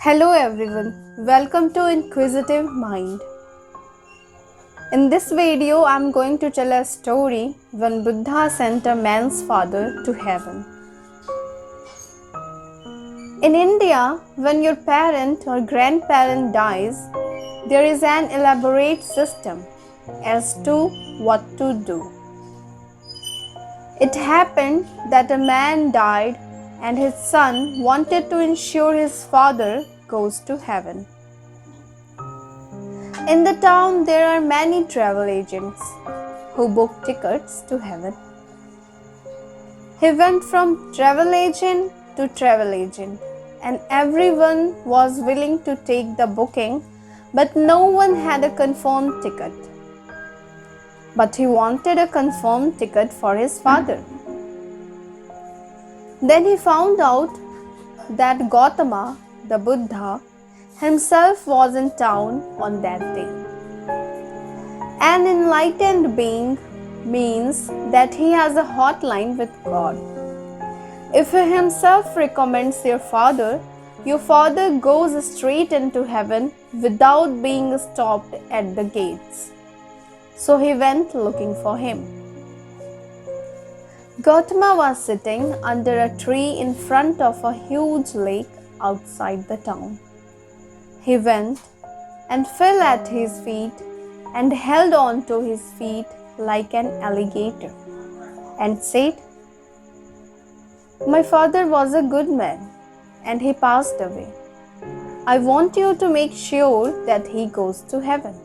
Hello everyone, welcome to Inquisitive Mind. In this video, I am going to tell a story when Buddha sent a man's father to heaven. In India, when your parent or grandparent dies, there is an elaborate system as to what to do. It happened that a man died and his son wanted to ensure his father goes to heaven. In the town, there are many travel agents who book tickets to heaven. He went from travel agent to travel agent, and everyone was willing to take the booking, but no one had a confirmed ticket. But he wanted a confirmed ticket for his father. Then he found out that Gautama the Buddha himself was in town on that day. An enlightened being means that he has a hotline with God. If he himself recommends your father goes straight into heaven without being stopped at the gates. So he went looking for him. Gautama was sitting under a tree in front of a huge lake outside the town. He went and fell at his feet and held on to his feet like an alligator and said, "My father was a good man and he passed away. I want you to make sure that he goes to heaven.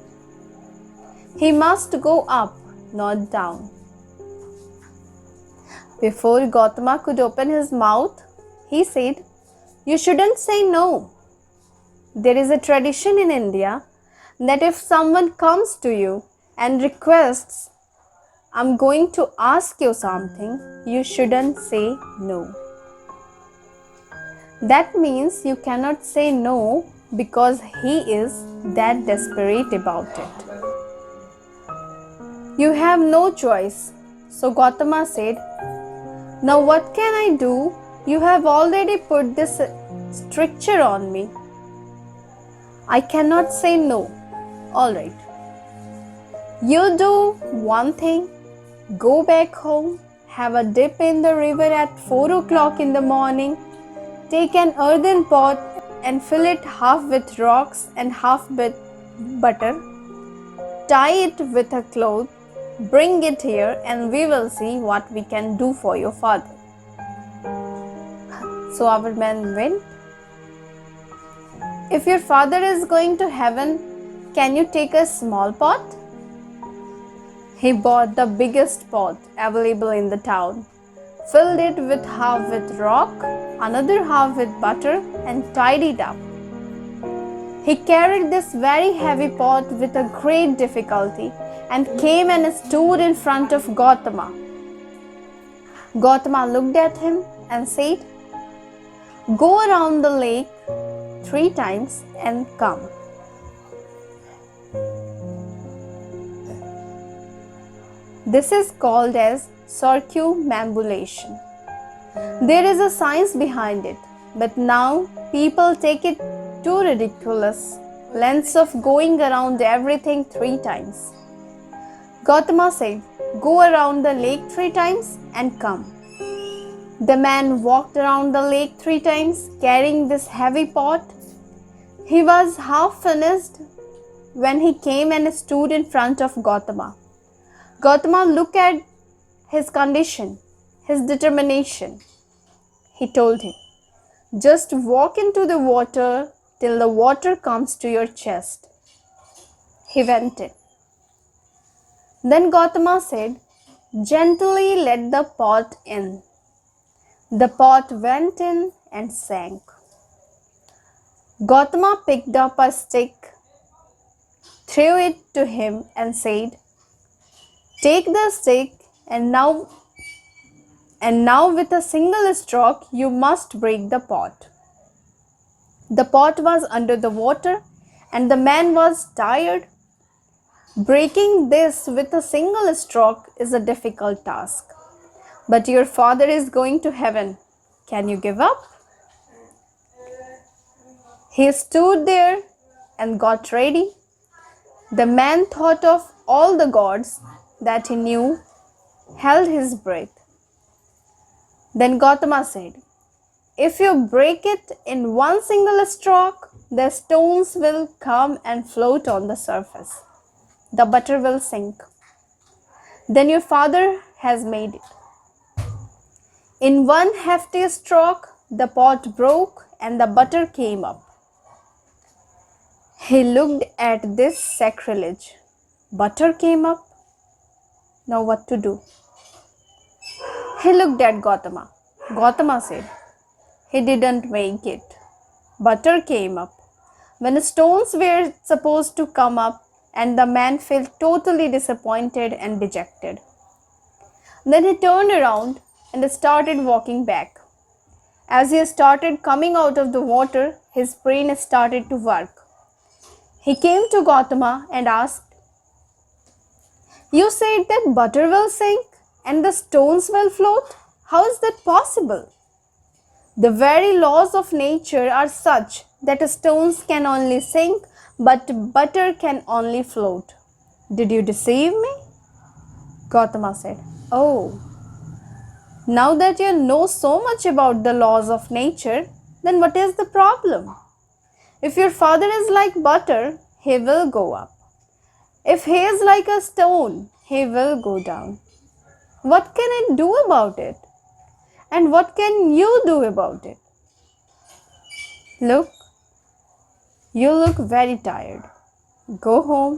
He must go up, not down." Before Gautama could open his mouth, he said, "You shouldn't say no. There is a tradition in India that if someone comes to you and requests, 'I'm going to ask you something,' you shouldn't say no. That means you cannot say no because he is that desperate about it. You have no choice." So Gautama said, "Now what can I do? You have already put this stricture on me. I cannot say no. All right. You do one thing. Go back home, have a dip in the river at 4 o'clock in the morning, take an earthen pot and fill it half with rocks and half with butter, tie it with a cloth, bring it here and we will see what we can do for your father." So our man went. "If your father is going to heaven, can you take a small pot?" He bought the biggest pot available in the town, filled it with half with rock, another half with butter and tied it up. He carried this very heavy pot with a great difficulty and came and stood in front of Gautama. Gautama looked at him and said, "Go around the lake 3 times and come." This is called as circumambulation. There is a science behind it, but now people take it to ridiculous lengths of going around everything 3 times. Gautama said, "Go around the lake 3 times and come." The man walked around the lake 3 times carrying this heavy pot. He was half finished when he came and stood in front of Gautama. Gautama looked at his condition, his determination. He told him, "Just walk into the water till the water comes to your chest." He went in. Then Gautama said, "Gently let the pot in." The pot went in and sank. Gautama picked up a stick, threw it to him and said, "Take the stick and now with a single stroke you must break the pot." The pot was under the water and the man was tired. Breaking this with a single stroke is a difficult task. But your father is going to heaven. Can you give up? He stood there and got ready. The man thought of all the gods that he knew, held his breath. Then Gautama said, "If you break it in one single stroke, the stones will come and float on the surface. The butter will sink. Then your father has made it." In one hefty stroke, the pot broke and the butter came up. He looked at this sacrilege. Butter came up. Now what to do? He looked at Gautama. Gautama said, "He didn't make it. Butter came up when stones were supposed to come up, and the man felt totally disappointed and dejected. Then he turned around and started walking back. As he started coming out of the water, his brain started to work. He came to Gautama and asked, "You said that butter will sink and the stones will float? How is that possible? The very laws of nature are such that stones can only sink, but butter can only float. Did you deceive me?" Gautama said, "Oh, now that you know so much about the laws of nature, then what is the problem? If your father is like butter, he will go up. If he is like a stone, he will go down. What can I do about it? And what can you do about it? Look, you look very tired. Go home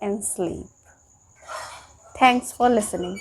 and sleep." Thanks for listening.